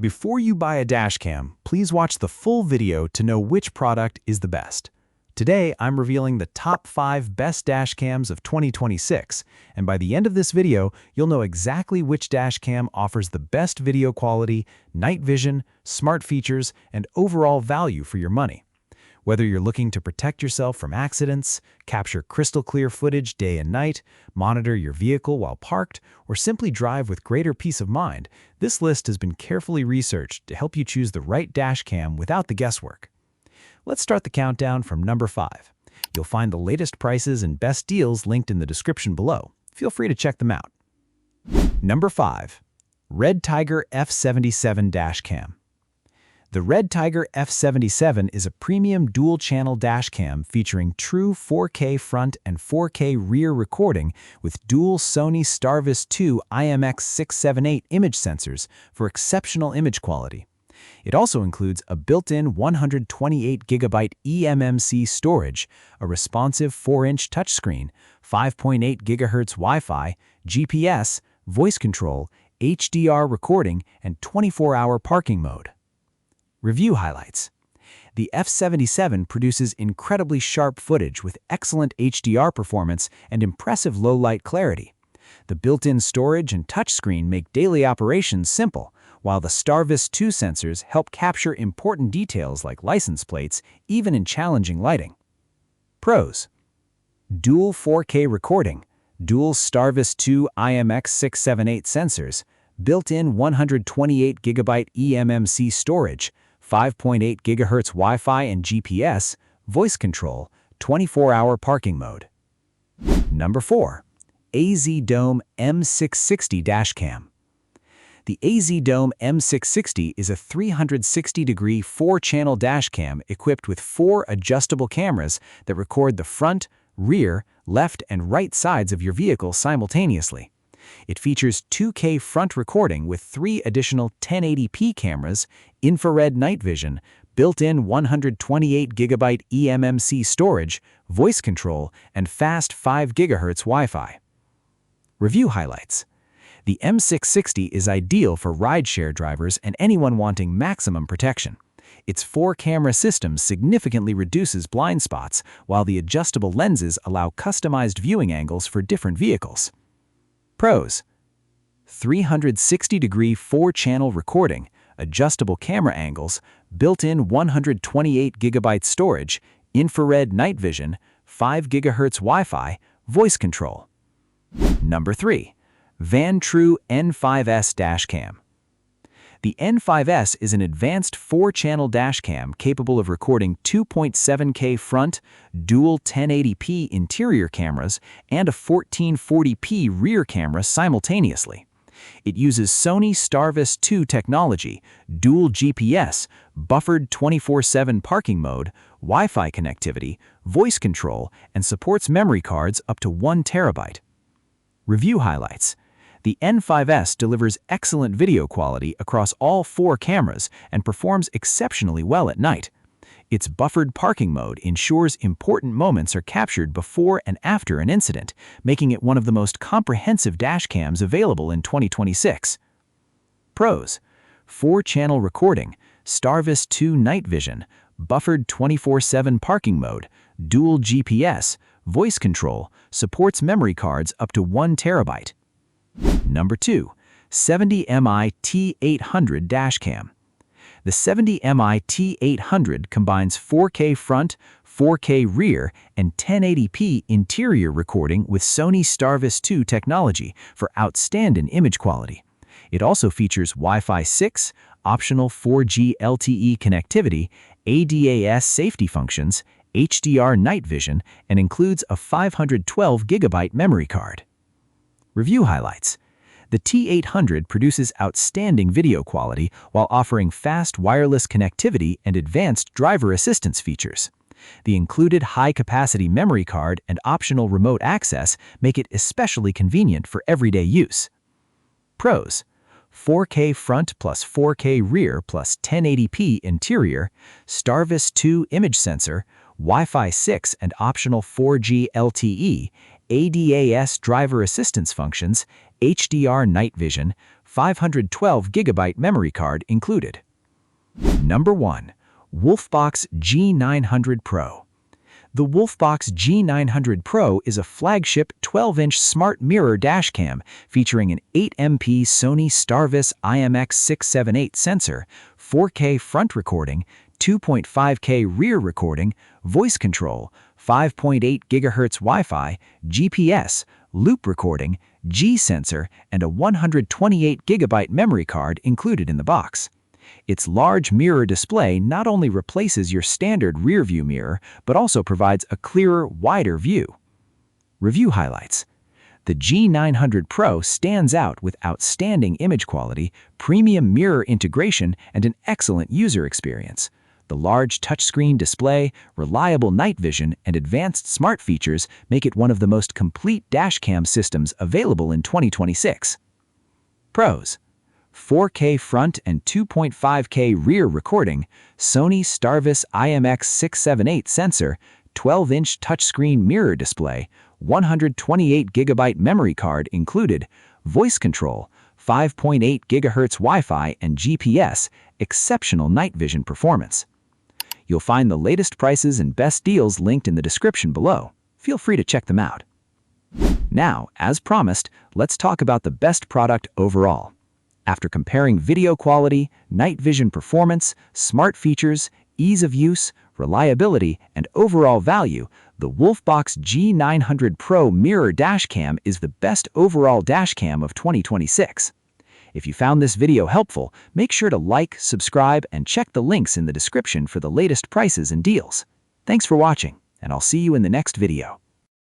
Before you buy a dashcam, please watch the full video to know which product is the best. Today, I'm revealing the top 5 best dashcams of 2026, and by the end of this video, you'll know exactly which dashcam offers the best video quality, night vision, smart features, and overall value for your money. Whether you're looking to protect yourself from accidents, capture crystal clear footage day and night, monitor your vehicle while parked, or simply drive with greater peace of mind, this list has been carefully researched to help you choose the right dashcam without the guesswork. Let's start the countdown from number 5. You'll find the latest prices and best deals linked in the description below. Feel free to check them out. Number 5. REDTIGER F77 Dashcam. The REDTIGER F77 is a premium dual-channel dashcam featuring true 4K front and 4K rear recording with dual Sony STARVIS 2 IMX678 image sensors for exceptional image quality. It also includes a built-in 128GB eMMC storage, a responsive 4-inch touchscreen, 5.8 GHz Wi-Fi, GPS, voice control, HDR recording, and 24-hour parking mode. Review highlights. The F77 produces incredibly sharp footage with excellent HDR performance and impressive low-light clarity. The built-in storage and touchscreen make daily operations simple, while the STARVIS 2 sensors help capture important details like license plates, even in challenging lighting. Pros: dual 4K recording, dual STARVIS 2 IMX678 sensors, built-in 128GB eMMC storage, 5.8 GHz Wi-Fi and GPS, voice control, 24-hour parking mode. Number 4. AZDOME M660 Dashcam. The AZDOME M660 is a 360-degree 4-channel dashcam equipped with 4 adjustable cameras that record the front, rear, left, and right sides of your vehicle simultaneously. It features 2K front recording with 3 additional 1080p cameras, infrared night vision, built-in 128GB eMMC storage, voice control, and fast 5 GHz Wi-Fi. Review highlights. The M660 is ideal for rideshare drivers and anyone wanting maximum protection. Its 4-camera system significantly reduces blind spots, while the adjustable lenses allow customized viewing angles for different vehicles. Pros: 360-degree 4-channel recording, adjustable camera angles, built-in 128GB storage, infrared night vision, 5 GHz Wi-Fi, voice control. Number 3. Vantrue N5S Dashcam. The N5S is an advanced 4-channel dashcam capable of recording 2.7K front, dual 1080p interior cameras, and a 1440p rear camera simultaneously. It uses Sony STARVIS 2 technology, dual GPS, buffered 24/7 parking mode, Wi-Fi connectivity, voice control, and supports memory cards up to 1 TB. Review highlights. The N5S delivers excellent video quality across all 4 cameras and performs exceptionally well at night. Its buffered parking mode ensures important moments are captured before and after an incident, making it one of the most comprehensive dashcams available in 2026. Pros: 4-channel recording, STARVIS 2 night vision, buffered 24/7 parking mode, dual GPS, voice control, supports memory cards up to 1 TB. Number 2. 70Mi T800 Dashcam. The 70Mi T800 combines 4K front, 4K rear, and 1080p interior recording with Sony STARVIS 2 technology for outstanding image quality. It also features Wi-Fi 6, optional 4G LTE connectivity, ADAS safety functions, HDR night vision, and includes a 512GB memory card. Review highlights. The T800 produces outstanding video quality while offering fast wireless connectivity and advanced driver assistance features. The included high-capacity memory card and optional remote access make it especially convenient for everyday use. Pros: 4K front plus 4K rear plus 1080p interior, STARVIS 2 image sensor, Wi-Fi 6 and optional 4G LTE, ADAS driver assistance functions, HDR night vision, 512GB memory card included. Number 1. WOLFBOX G900 Pro. The WOLFBOX G900 Pro is a flagship 12-inch smart mirror dashcam featuring an 8MP Sony STARVIS IMX678 sensor, 4K front recording, 2.5K rear recording, voice control, 5.8 GHz Wi-Fi, GPS, loop recording, G-sensor, and a 128GB memory card included in the box. Its large mirror display not only replaces your standard rear-view mirror, but also provides a clearer, wider view. Review highlights. The G900 Pro stands out with outstanding image quality, premium mirror integration, and an excellent user experience. The large touchscreen display, reliable night vision, and advanced smart features make it one of the most complete dashcam systems available in 2026. Pros: 4K front and 2.5K rear recording, Sony STARVIS IMX678 sensor, 12-inch touchscreen mirror display, 128GB memory card included, voice control, 5.8 GHz Wi-Fi and GPS, exceptional night vision performance. You'll find the latest prices and best deals linked in the description below. Feel free to check them out. Now, as promised, let's talk about the best product overall. After comparing video quality, night vision performance, smart features, ease of use, reliability, and overall value, the WOLFBOX G900 Pro Mirror Dashcam is the best overall dashcam of 2026. If you found this video helpful, make sure to like, subscribe, and check the links in the description for the latest prices and deals. Thanks for watching, and I'll see you in the next video.